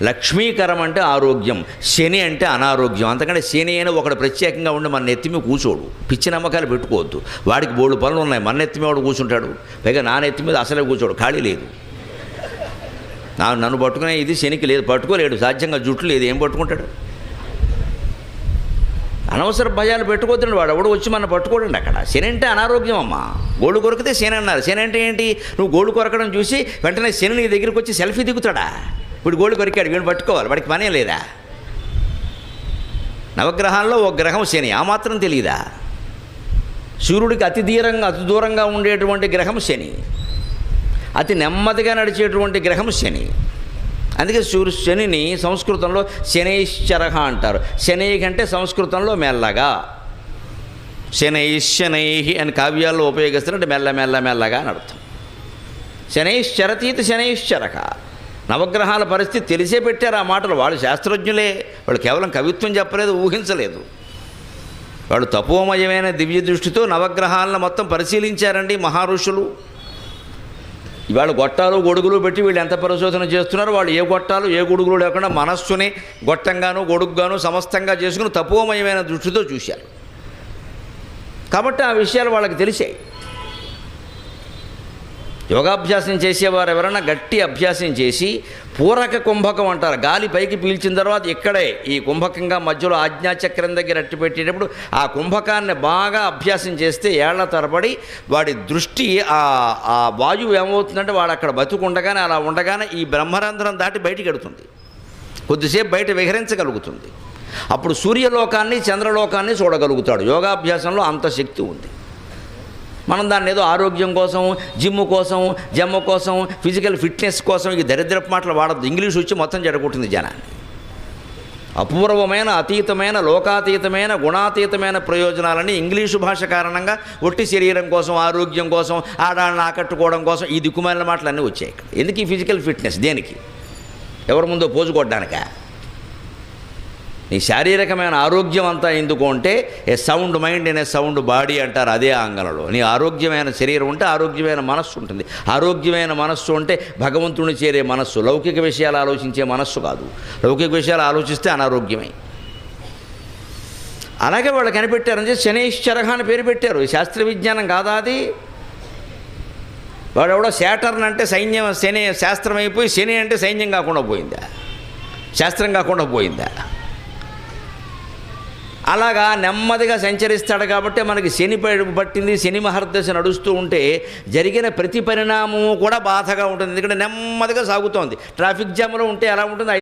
లక్ష్మీకరం అంటే ఆరోగ్యం, శని అంటే అనారోగ్యం. అంతకంటే శని అయినా ఒకడు ప్రత్యేకంగా ఉండి మన నెత్తిమి కూర్చోడు. పిచ్చి నమ్మకాలు పెట్టుకోవద్దు. వాడికి బోడు పనులు ఉన్నాయి, మన నెత్తిమి వాడు కూర్చుంటాడు. పైగా నా నెత్తి మీద అసలే కూర్చోడు, ఖాళీ లేదు. నన్ను పట్టుకునే ఇది శనికి లేదు, పట్టుకోలేడు. సాధ్యంగా జుట్టు లేదు, ఏం పట్టుకుంటాడు? అనవసర భయాలు పెట్టుకోవద్దండి. వాడు ఎవడు వచ్చి మన పట్టుకోడండి. అక్కడ శని అంటే అనారోగ్యం అమ్మా. గోళ్ళు కొరికితే శని అన్నారు. శని అంటే ఏంటి? నువ్వు గోళ్ళు కొరకడం చూసి వెంటనే శని నీ దగ్గరికి వచ్చి సెల్ఫీ దిగుతాడా? ఇప్పుడు గోళ్ళు కొరికాడు, వీడిని పట్టుకోవాలి, వాడికి పనే లేదా? నవగ్రహాల్లో ఒక గ్రహం శని, ఆ మాత్రం తెలియదా? సూర్యుడికి అతి దూరంగా ఉండేటువంటి గ్రహం శని, అతి నెమ్మదిగా నడిచేటువంటి గ్రహం శని. అందుకే శనిని సంస్కృతంలో శనైశ్చర అంటారు. శనై అంటే సంస్కృతంలో మెల్లగా, శనై అని కావ్యాల్లో ఉపయోగిస్తున్నట్టు మెల్లగా అని అర్థం. శనైశ్చరతీతి శనైశ్చరక. నవగ్రహాల పరిస్థితి తెలిసే పెట్టారు ఆ మాటలు. వాళ్ళు శాస్త్రజ్ఞులే, వాళ్ళు కేవలం కవిత్వం చెప్పలేదు, ఊహించలేదు. వాళ్ళు తపోమయమైన దివ్య దృష్టితో నవగ్రహాలను మొత్తం పరిశీలించారండి మహర్షులు. ఇవాళ గొట్టాలు గొడుగులు పెట్టి వీళ్ళు ఎంత పరిశోధన చేస్తున్నారు. వాళ్ళు ఏ గొట్టాలు ఏ గొడుగులు లేకుండా మనస్సుని గొట్టంగాను గొడుగుగాను సమస్తంగా చేసుకుని తపోమయమైన దృష్టితో చూశారు. కాబట్టి ఆ విషయాలు వాళ్ళకి తెలిసాయి. యోగాభ్యాసం చేసేవారు ఎవరైనా గట్టి అభ్యాసం చేసి పూరక కుంభకం అంటారు. గాలి పైకి పీల్చిన తర్వాత ఇక్కడే ఈ కుంభకంగా మధ్యలో ఆజ్ఞాచక్రం దగ్గర అట్టి పెట్టేటప్పుడు ఆ కుంభకాన్ని బాగా అభ్యాసం చేస్తే ఏళ్ల తరబడి వాడి దృష్టి ఆ వాయువు ఏమవుతుందంటే వాడు అక్కడ బతుకుండగానే అలా ఉండగానే ఈ బ్రహ్మరంధ్రం దాటి బయటికి ఎడుతుంది, కొద్దిసేపు బయట విహరించగలుగుతుంది. అప్పుడు సూర్యలోకాన్ని చంద్రలోకాన్ని చూడగలుగుతాడు. యోగాభ్యాసంలో అంత శక్తి ఉంది. మనం దాన్ని ఏదో ఆరోగ్యం కోసం, జిమ్ కోసం, జమ్మ కోసం, ఫిజికల్ ఫిట్నెస్ కోసం ఈ దరిద్రపు మాటలు వాడద్దు. ఇంగ్లీష్ వచ్చి మొత్తం జడగొట్టింది జనాన్ని. అపూర్వమైన, అతీతమైన, లోకాతీతమైన, గుణాతీతమైన ప్రయోజనాలని ఇంగ్లీషు భాష కారణంగా ఒట్టి శరీరం కోసం, ఆరోగ్యం కోసం, ఆడాళ్ళని ఆకట్టుకోవడం కోసం ఈ దిక్కుమాలిన మాటలన్నీ వచ్చాయి. ఇక్కడ ఎందుకు ఈ ఫిజికల్ ఫిట్నెస్? దేనికి? ఎవరి ముందో పోజు కొట్టడానికా? నీ శారీరకమైన ఆరోగ్యం అంతా ఎందుకు అంటే a sound mind in a sound body అంటారు. అదే ఆంగ్లంలో. నీ ఆరోగ్యమైన శరీరం ఉంటే ఆరోగ్యమైన మనస్సు ఉంటుంది. ఆరోగ్యమైన మనస్సు అంటే భగవంతుని చేరే మనస్సు, లౌకిక విషయాలు ఆలోచించే మనస్సు కాదు. లౌకిక విషయాలు ఆలోచిస్తే అనారోగ్యమే. అలాగే వాళ్ళు కనిపెట్టారని చెప్పి శనైశ్చర అని పేరు పెట్టారు. శాస్త్ర విజ్ఞానం కాదా అది? వాడు ఎవడో శాటర్న్ అంటే సైన్యం, శని శాస్త్రం అయిపోయి శని అంటే సైన్యం కాకుండా పోయిందా? శాస్త్రం కాకుండా పోయిందా? అలాగా నెమ్మదిగా సంచరిస్తాడు. కాబట్టి మనకి శని పట్టింది. శని మహర్దశ నడుస్తూ ఉంటే జరిగిన ప్రతి పరిణామము కూడా బాధగా ఉంటుంది. ఎందుకంటే నెమ్మదిగా సాగుతోంది. ట్రాఫిక్ జామ్లో ఉంటే ఎలా ఉంటుంది?